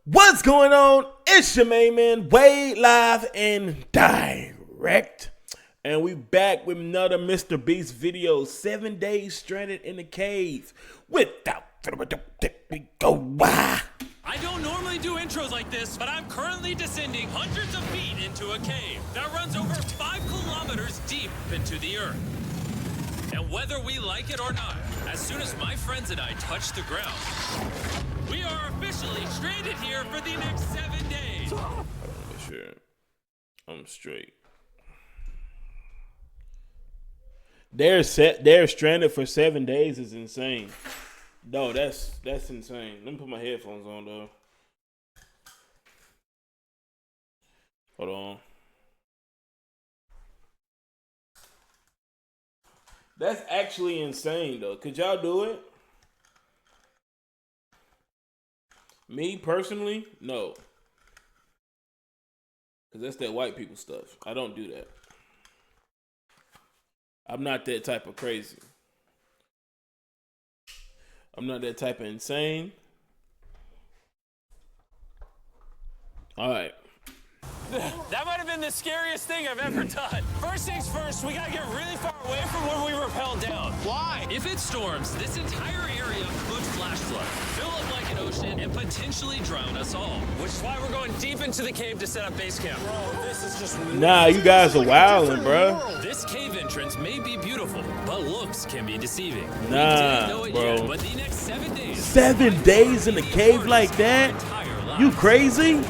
What's going on? It's your main man, Wade, live and direct. And we back with another Mr. Beast video. 7 days stranded in the cave. Without further ado, we go. Why? I don't normally do intros like this, but I'm currently descending hundreds of feet into a cave that runs over 5 kilometers deep into the earth. And whether we like it or not, as soon as my friends and I touch the ground, we are officially stranded here for the next 7 days. I want to make sure I'm straight. They're stranded for 7 days is insane. No, that's insane. Let me put my headphones on though. Hold on. That's actually insane though. Could y'all do it? Me personally, no. Cause that's that white people stuff. I don't do that. I'm not that type of crazy. I'm not that type of insane. All right. That might have been the scariest thing I've ever done. First things first, we gotta get really far away from where we rappelled down. Why? If it storms, this entire area could flash flood, fill up like an ocean, and potentially drown us all. Which is why we're going deep into the cave to set up base camp. Bro, this is just... Nah, you guys are wildin', bro. This cave entrance may be beautiful, but looks can be deceiving. Nah, we didn't know it bro. Yet, but the next 7 days... 7 days in a cave like that? You crazy?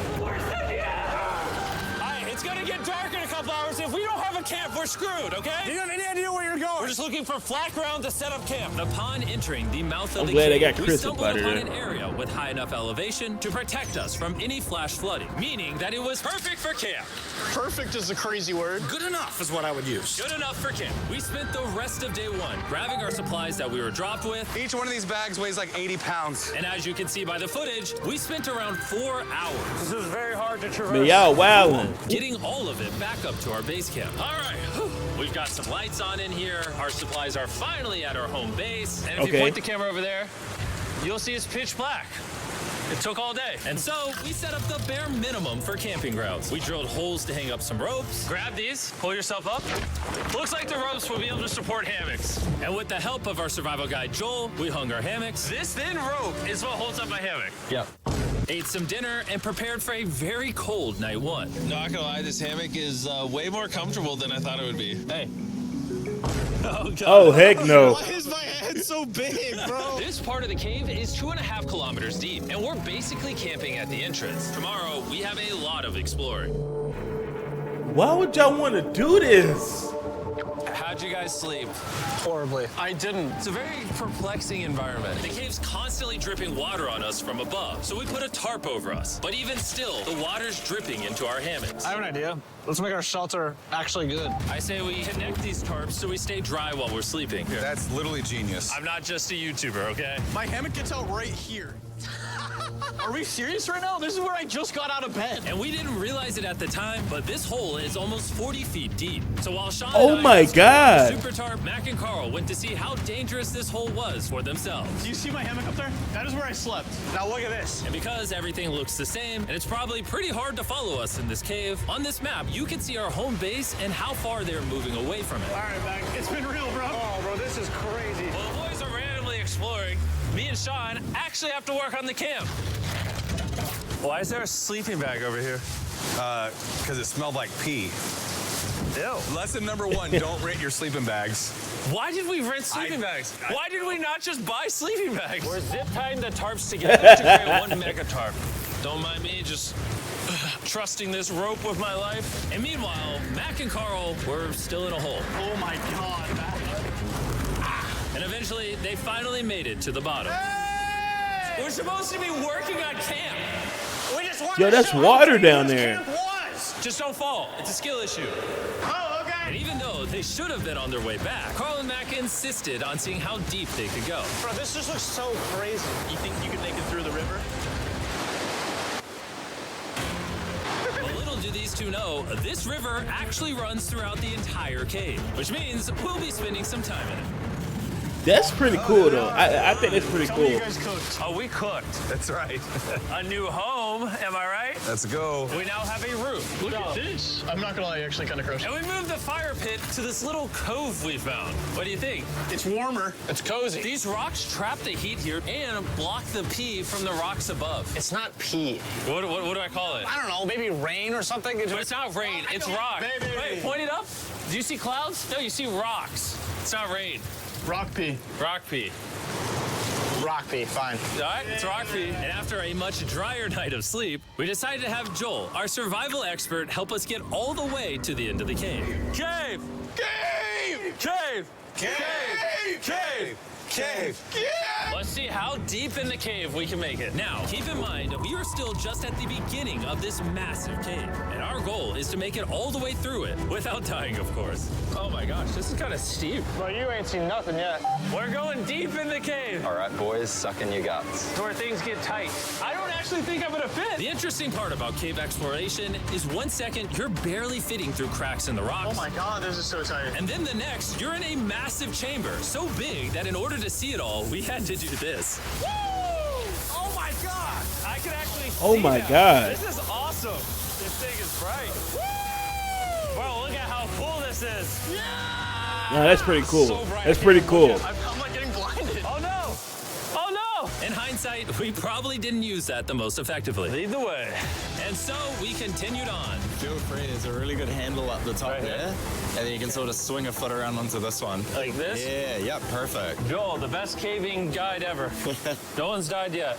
Camp, we're screwed, okay? Do you have any idea where you're going? We're just looking for flat ground to set up camp. Upon entering the mouth of I'm the glad cave, they got we Chris stumbled up out of upon there. an area with high enough elevation to protect us from any flash flooding, meaning that it was perfect for camp. Perfect is a crazy word. Good enough is what I would use. Good enough for camp. We spent the rest of day one grabbing our supplies that we were dropped with. Each one of these bags weighs like 80 pounds. And as you can see by the footage, we spent around 4 hours. This is very hard to traverse. Man, y'all wildin'. Getting all of it back up to our base camp. All right, we've got some lights on in here. Our supplies are finally at our home base. And if you point the camera over there, you'll see it's pitch black. It took all day. And so we set up the bare minimum for camping grounds. We drilled holes to hang up some ropes. Grab these, pull yourself up. Looks like the ropes will be able to support hammocks. And with the help of our survival guide, Joel, we hung our hammocks. This thin rope is what holds up my hammock. Yep. Ate some dinner and prepared for a very cold night one. Not gonna lie, this hammock is way more comfortable than I thought it would be. Hey. Oh, heck no. Why is my head so big, bro? This part of the cave is 2.5 kilometers deep, and we're basically camping at the entrance. Tomorrow, we have a lot of exploring. Why would y'all want to do this? How'd you guys sleep? Horribly. I didn't. It's a very perplexing environment. The cave's constantly dripping water on us from above, so we put a tarp over us. But even still, the water's dripping into our hammocks. I have an idea. Let's make our shelter actually good. I say we connect these tarps so we stay dry while we're sleeping. That's literally genius. I'm not just a YouTuber, okay? My hammock gets out right here. Are we serious right now? This is where I just got out of bed. And we didn't realize it at the time, but this hole is almost 40 feet deep. So while Sean Oh and I my installed our God. Super tarp, Mac and Carl went to see how dangerous this hole was for themselves. Do you see my hammock up there? That is where I slept. Now look at this. And because everything looks the same, and it's probably pretty hard to follow us in this cave, on this map, you can see our home base and how far they're moving away from it. All right, Mac. It's been real, bro. Oh, bro, this is crazy. While the boys are randomly exploring, me and Sean actually have to work on the camp. Why is there a sleeping bag over here? Because it smelled like pee. Ew. Lesson number 1, don't rent your sleeping bags. Why did we rent sleeping bags? Why did we not just buy sleeping bags? We're zip tying the tarps together to create one mega tarp. Don't mind me, just trusting this rope with my life. And meanwhile, Mac and Carl were still in a hole. Oh my God, Mac. And eventually, they finally made it to the bottom. Hey! We're supposed to be working on camp. We just wanted Yo, to that's show water how down dangerous there. camp was. Just don't fall. It's a skill issue. Oh, okay. And even though they should have been on their way back, Carl and Mac insisted on seeing how deep they could go. Bro, this just looks so crazy. You think you could make it through the river? Little do these two know, this river actually runs throughout the entire cave, which means we'll be spending some time in it. That's pretty cool though. I think that's pretty Tell me you cool. guys cooked. Oh, we cooked. That's right. A new home, am I right? Let's go. We now have a roof. Look at this. I'm not gonna lie, actually kind of gross. And we moved the fire pit to this little cove we found. What do you think? It's warmer. It's cozy. These rocks trap the heat here and block the pee from the rocks above. It's not pee. What do I call it? I don't know, maybe rain or something. But it's not rain, it's rock. Baby. Wait, point it up. Do you see clouds? No, you see rocks. It's not rain. Rock pee. Rock pee. Rock pee, fine. All right, it's rock pee. And after a much drier night of sleep, we decided to have Joel, our survival expert, help us get all the way to the end of the cave. Cave! Cave! Cave! Cave! Cave! Cave! Let's see how deep in the cave we can make it. Now, keep in mind, we are still just at the beginning of this massive cave. And our goal is to make it all the way through it, without dying, of course. Oh my gosh, this is kind of steep. Well, you ain't seen nothing yet. We're going deep in the cave. All right, boys, suck in your guts. It's where things get tight. I don't actually think I'm gonna fit. The interesting part about cave exploration is 1 second, you're barely fitting through cracks in the rocks. Oh my god, this is so tight. And then the next, you're in a massive chamber, so big that in order to see it all, we had to do this. Woo! Oh my god! I can actually see Oh my now. God. This is awesome. This thing is bright. Woo! Bro, look at how cool this is. Yeah! No, that's pretty cool. So bright. That's pretty cool. I'm like getting blinded. Oh no! Oh no! In hindsight, we probably didn't use that the most effectively. Lead the way. And so we continued on. Feel free, there's a really good handle up the top Right here? there. And then you can sort of swing a foot around onto this one. Like this? Yeah, perfect. Joel, the best caving guide ever. No one's died yet.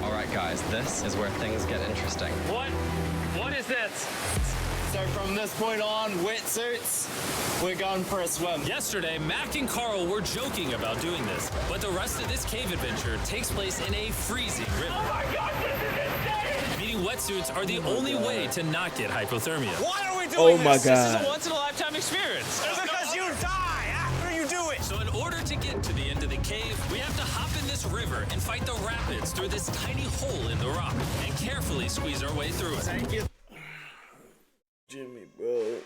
All right, guys, this is where things get interesting. What? What is this? So from this point on, wetsuits, we're going for a swim. Yesterday, Mac and Carl were joking about doing this, but the rest of this cave adventure takes place in a freezing river. Oh my God, this is insane! Meaning wetsuits are the only way to not get hypothermia. Why are we Oh doing my this? This is God. a once-in-a-lifetime experience. It's because you die after you do it. So in order to get to the end of the cave, we have to hop in this river and fight the rapids through this tiny hole in the rock and carefully squeeze our way through it. Jimmy, bro.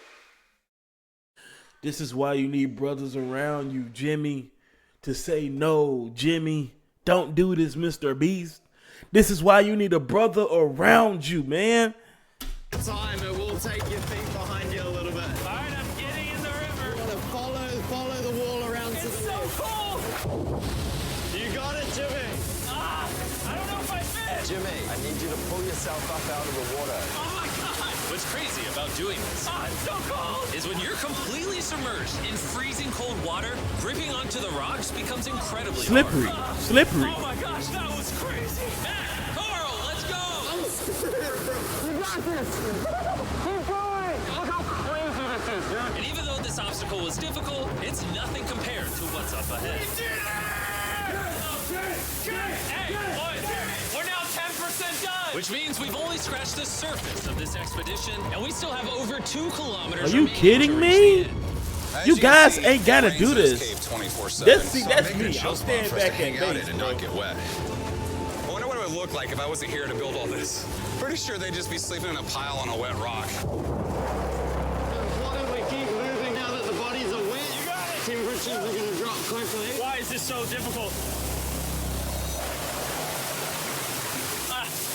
This is why you need brothers around you, Jimmy, to say no, Jimmy. Don't do this, Mr. Beast. This is why you need a brother around you, man. Time, it will take your feet behind you a little bit. All right, I'm getting in the river. Gotta follow the wall around to It's the so left. cold. You got it, Jimmy. I don't know if I fit. Jimmy, I need you to pull yourself up out of the water. Oh my God. What's crazy about doing this It's so cold. is when you're completely submerged in freezing cold water, gripping onto the rocks becomes incredibly Slippery. hard. Slippery. Oh my gosh, that was crazy. Matt, Carl, let's go. And even though this obstacle was difficult, it's nothing compared to what's up ahead. Hey, boys, we're now 10% done. Which means we've only scratched the surface of this expedition, and we still have over 2 kilometers. Are you remaining kidding to me? reach the end. As You can guys see, ain't gotta it rains do in this this. cave 24/7, That's so that's making a me. chill I'm spot staying for us to back hang at out base, in and bro. not get wet. I wonder what it would look like if I wasn't here to build all this. Pretty sure they'd just be sleeping in a pile on a wet rock. Why don't we keep moving now that the bodies are wet? You got it. Temperatures are gonna drop quickly. Why is this so difficult?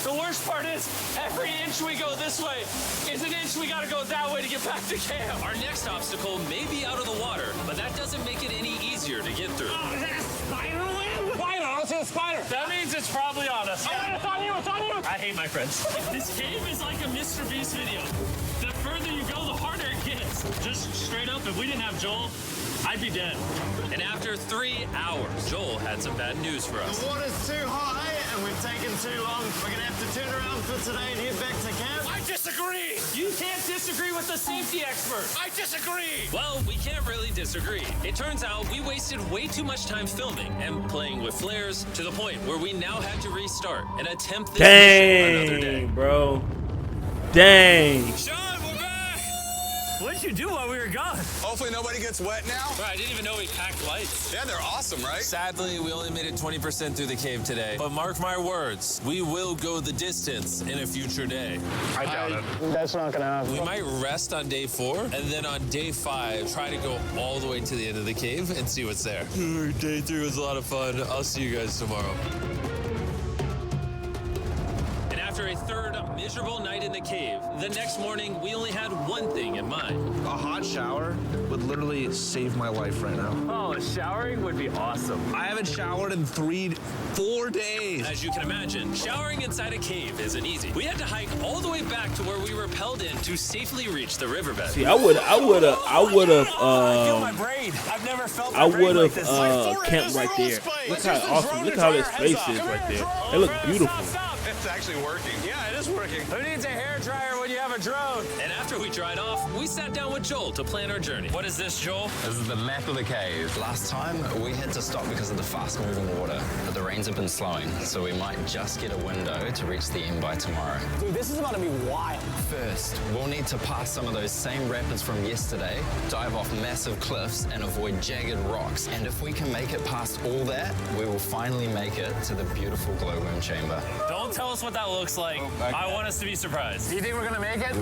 The worst part is, every inch we go this way is an inch we gotta go that way to get back to camp. Our next obstacle may be out of the water, but that doesn't make it any easier to get through. Is that a spider web? Spider, I don't see a spider. That means it's probably on us. Oh, it's on you, it's on you. I hate my friends. This cave is like a Mr. Beast video. The further you go, the harder it gets. Just straight up, if we didn't have Joel, I'd be dead. And after 3 hours, Joel had some bad news for us. The water's too high and we've taken too long. We're gonna have to turn around for today and head back to camp. I disagree. You can't disagree with the safety expert. I disagree. Well, we can't really disagree. It turns out we wasted way too much time filming and playing with flares to the point where we now had to restart and attempt this mission another day. Dang, bro. Dang. Sean, we're back! What'd you do while we were gone? Hopefully nobody gets wet now. Bro, I didn't even know we packed lights. Yeah, they're awesome, right? Sadly, we only made it 20% through the cave today. But mark my words, we will go the distance in a future day. I doubt it. That's not gonna happen. We might rest on day 4, and then on day 5, try to go all the way to the end of the cave and see what's there. Day 3 was a lot of fun. I'll see you guys tomorrow. And after a third miserable night in the cave, the next morning, we only had one thing in mind. A hot shower would literally save my life right now. Oh, showering would be awesome. I haven't showered in 4 days. As you can imagine, showering inside a cave isn't easy. We had to hike all the way back to where we rappelled in to safely reach the riverbed. See, I would have I feel my braid. I've never felt my I braid would like have this. camped right there. Look how awesome! Look how this space is right there. They look beautiful. It's actually working. Yeah, it is working. Who needs a hair dryer when you have a drone? And after we dried off, we sat down with Joel to plan our journey. What is this, Joel? This is the map of the cave. Last time, we had to stop because of the fast-moving water, but the rains have been slowing, so we might just get a window to reach the end by tomorrow. Dude, this is about to be wild. First, we'll need to pass some of those same rapids from yesterday, dive off massive cliffs, and avoid jagged rocks. And if we can make it past all that, we will finally make it to the beautiful glowworm chamber. Don't tell us what that looks like. I want us to be surprised. Do you think we're gonna make it?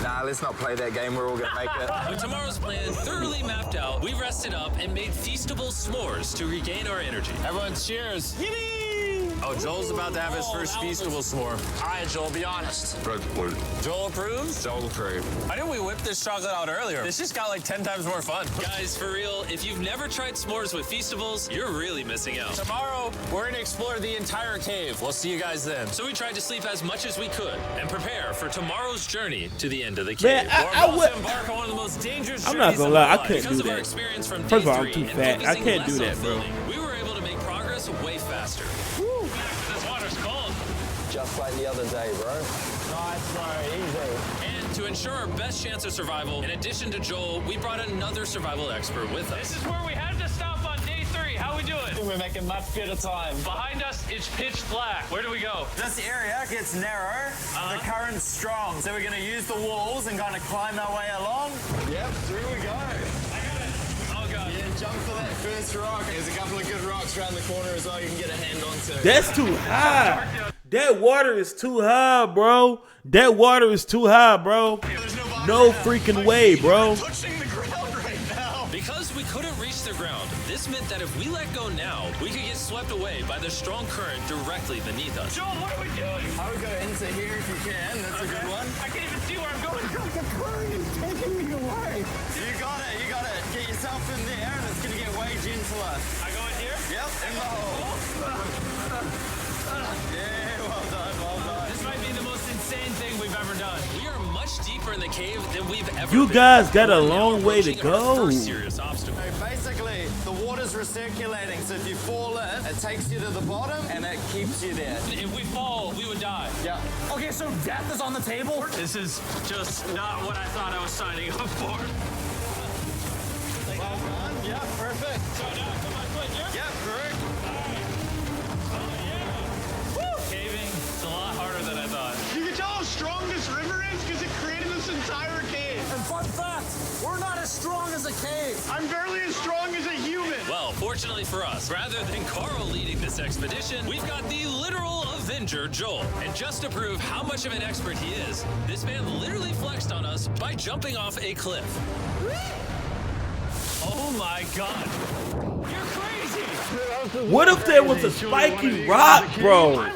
Nah, let's not play that game. We're all gonna make it. With tomorrow's plan thoroughly mapped out, we rested up and made feastable s'mores to regain our energy. Everyone cheers. Oh, Joel's about to have his first feastable s'more. All right, Joel, be honest. Joel approves? Joel approved. Why didn't we whip this chocolate out earlier? This just got like 10 times more fun. Guys, for real, if you've never tried s'mores with Feastables, you're really missing out. Tomorrow, we're gonna explore the entire cave. We'll see you guys then. So we tried to sleep as much as we could and prepare for tomorrow's journey to the end of the cave. Man, We're I about would. to embark on one of the most dangerous I'm not journeys gonna of lie, our I lives. couldn't Because do of our that. experience from First of day all, I'm 3 too and fat. I focusing can't do less that, on bro. filming, we were able to make progress way faster. This water's cold. Just like the other day, bro. Nice, bro. Easy. And to ensure our best chance of survival, in addition to Joel, we brought another survival expert with us. This is where we had to stop on day 3. How we doing? We're making much better time. Behind us, it's pitch black. Where do we go? This area gets narrow, the current's strong, so we're gonna use the walls and kind of climb our way along. Yep, through we go. Oh, God. Yeah, jump for that first rock. There's a couple of good rocks around the corner as well you can get a hand onto. That's too high. That water is too high, bro. That water is too high, bro. No freaking way, bro. Touching the ground right now. Because we couldn't reach the ground, this meant that if we let go now, we could get swept away by the strong current directly beneath us. Joel, what are we doing? I would go into here if you can. That's a good one. I can't even see where I'm going. The current is taking me away. You got it. You got it. Get yourself in there, and it's gonna get way gentler. I go in here? Yep, in the hole. Yeah, well done, well done. This might be the most insane thing we've ever done. We are much deeper in the cave than we've ever You been. guys got a We're now long way to approaching our go. first serious obstacle. So basically, the water's recirculating, so if you fall in, it takes you to the bottom, and it keeps you there. If we fall, we would die. Yeah. Okay, so death is on the table? This is just not what I thought I was signing up for. Well done. Yeah, perfect. So now I put my foot here? Yeah, correct. Caving, it's a lot harder than I thought. You can tell how strong this river is because it created this entire cave. And fun fact, we're not as strong as a cave. I'm barely as strong as a human. Well, fortunately for us, rather than Carl leading this expedition, we've got the literal Avenger, Joel. And just to prove how much of an expert he is, this man literally flexed on us by jumping off a cliff. Oh my God. You're crazy. What if there was a spiky rock, bro?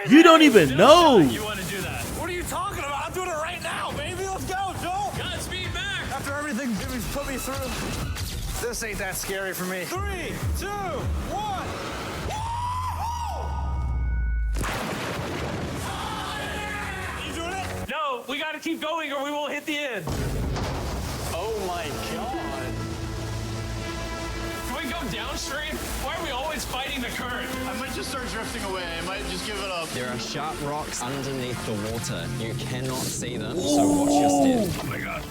You don't even know. You want to do that? What are you talking about? I'm doing it right now, baby. Let's go, Joel. Godspeed back! After everything Jimmy's put me through, this ain't that scary for me. 3, 2, 1. You doing it? No, we got to keep going or we won't hit the end. Oh my God. Can we go downstream? Why are we always fighting the current? I might just start drifting away. I might just give it up. There are sharp rocks underneath the water. You cannot see them, so watch your step. Oh my God.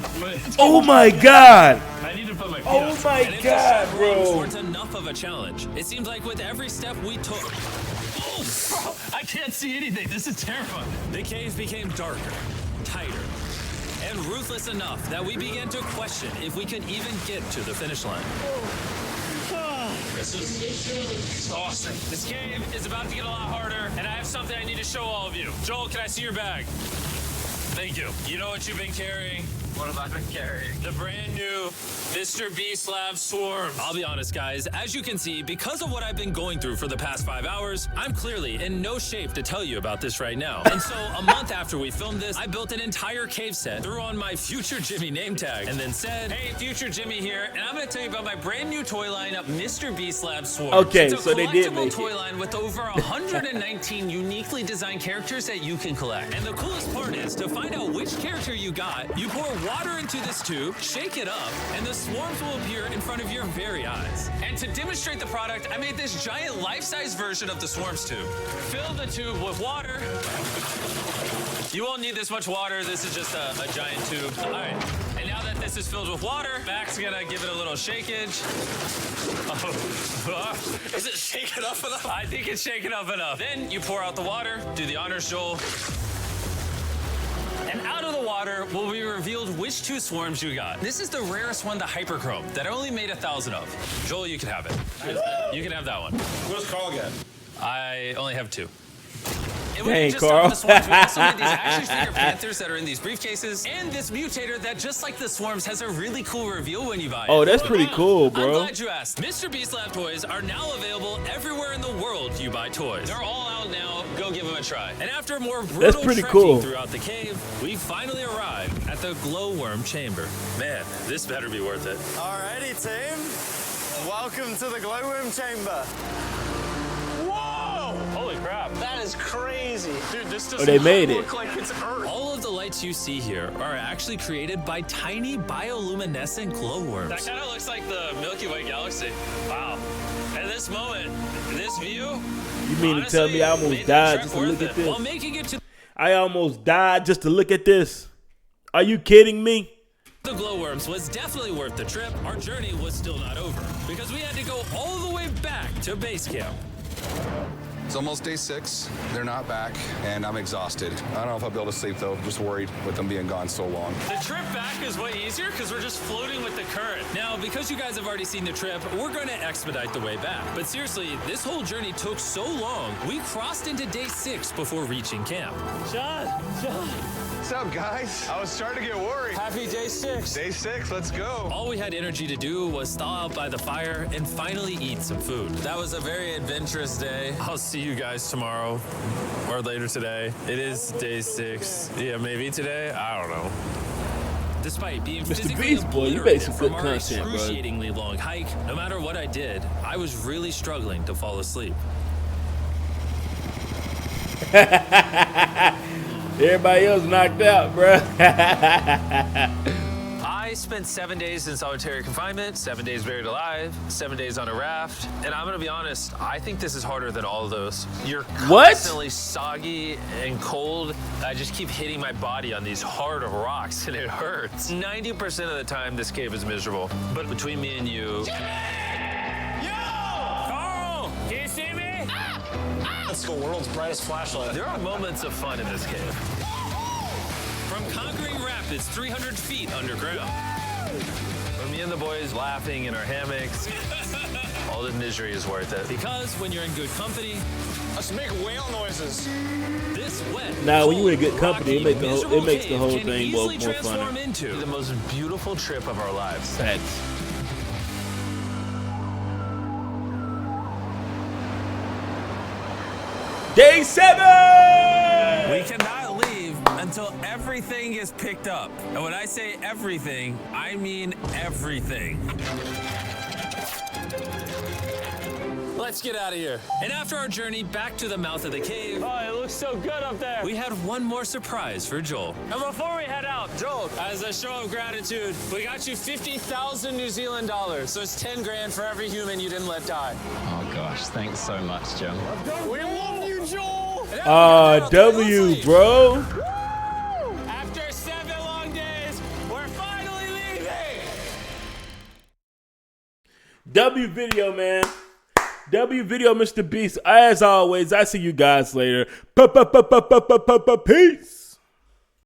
Oh my God. I need to put my feet Oh up. my And if the God, sharp rocks bro. weren't enough of a challenge, it seems like with every step we took, Bro, I can't see anything. This is terrifying. the cave became darker, tighter, and ruthless enough that we began to question if we could even get to the finish line. This is exhausting. This cave is about to get a lot harder, and I have something I need to show all of you. Joel, can I see your bag? Thank you. You know what you've been carrying? What have I been carrying? The brand new Mr. Beast Lab Swarms. I'll be honest, guys. As you can see, because of what I've been going through for the past 5 hours, I'm clearly in no shape to tell you about this right now. And so, a month after we filmed this, I built an entire cave set, threw on my Future Jimmy name tag, and then said, "Hey, Future Jimmy here, and I'm going to tell you about my brand new toy line of Mr. Beast Lab Swarms." Okay, it's a so they did make toy line with over 119 uniquely designed characters that you can collect. And the coolest part is, to find out which character you got, you pour water into this tube, shake it up, and the swarms will appear in front of your very eyes. And to demonstrate the product, I made this giant life-size version of the swarms tube. Fill the tube with water. You won't need this much water. This is just a giant tube. All right. And now that this is filled with water, Mac's gonna give it a little shakeage. Oh. Is it shaken up enough? I think it's shaken up enough. Then you pour out the water. Do the honors, Joel. And out of the water will be revealed which 2 swarms you got. This is the rarest one, the Hyperchrome, that I only made 1,000 of. Joel, you can have it. You can have that one. Where's Carl get? I only have 2. And Dang, just Carl. the swarms, we also made these action figure panthers that are in these briefcases, and this mutator that, just like the swarms, has a really cool reveal when you buy it. Oh, that's pretty cool, bro. I'm glad you asked. Mr. Beast Lab toys are now available everywhere in the world you buy toys. They're all out now. Go give them a try. And after more brutal pretty trekking cool. throughout the cave, we finally arrived at the glowworm chamber. Man, this better be worth it. Alrighty, team. Welcome to the glowworm chamber. Whoa! Holy crap. That is crazy. Dude, this does Oh, they not made it. look like it's Earth. All of the lights you see here are actually created by tiny bioluminescent glowworms. That kind of looks like the Milky Way galaxy. Wow. At this moment, this view. You mean to tell me I almost died just to look at this? While making it to I almost died just to look at this. Are you kidding me? the glowworms was definitely worth the trip, our journey was still not over because we had to go all the way back to base camp. It's almost day 6. They're not back, and I'm exhausted. I don't know if I'll be able to sleep, though. I'm just worried with them being gone so long. The trip back is way easier because we're just floating with the current. Now, because you guys have already seen the trip, we're going to expedite the way back. But seriously, this whole journey took so long, we crossed into day 6 before reaching camp. John. What's up, guys? I was starting to get worried. Happy day 6. Day 6, let's go. All we had energy to do was thaw out by the fire and finally eat some food. That was a very adventurous day. I'll see you guys tomorrow or later today. It is day 6. Yeah, maybe today. I don't know. Despite being physically Beast Boy, you make some good from our content, bro. excruciatingly long hike, no matter what I did, I was really struggling to fall asleep. Everybody else knocked out, bro. I spent 7 days in solitary confinement, 7 days buried alive, 7 days on a raft, and I'm gonna be honest, I think this is harder than all of those. You're constantly soggy and cold. I just keep hitting my body on these hard rocks and it hurts. 90% of the time, this cave is miserable. But between me and you... Carl! Can you see me? That's the world's brightest flashlight. There are moments of fun in this cave. From conquering rapids 300 feet underground. From me and the boys laughing in our hammocks. All the misery is worth it. Because when you're in good company, Let's make whale noises. this wet, Now, when you're in cold, good company, it rocky, makes the whole- it miserable makes the cave whole can thing easily more transform funner. into the most beautiful trip of our lives. Facts. Day 7! We cannot leave until everything is picked up. And when I say everything, I mean everything. Let's get out of here. And after our journey back to the mouth of the cave, Oh, it looks so good up there. we had one more surprise for Joel. And before we head out, Joel, as a show of gratitude, we got you 50,000 New Zealand dollars. So it's 10 grand for every human you didn't let die. Oh gosh, thanks so much, Jim. We love you, Joel. W, bro. After 7 long days, we're finally leaving. W video, man. W video, Mr. Beast. As always, I see you guys later. Peace.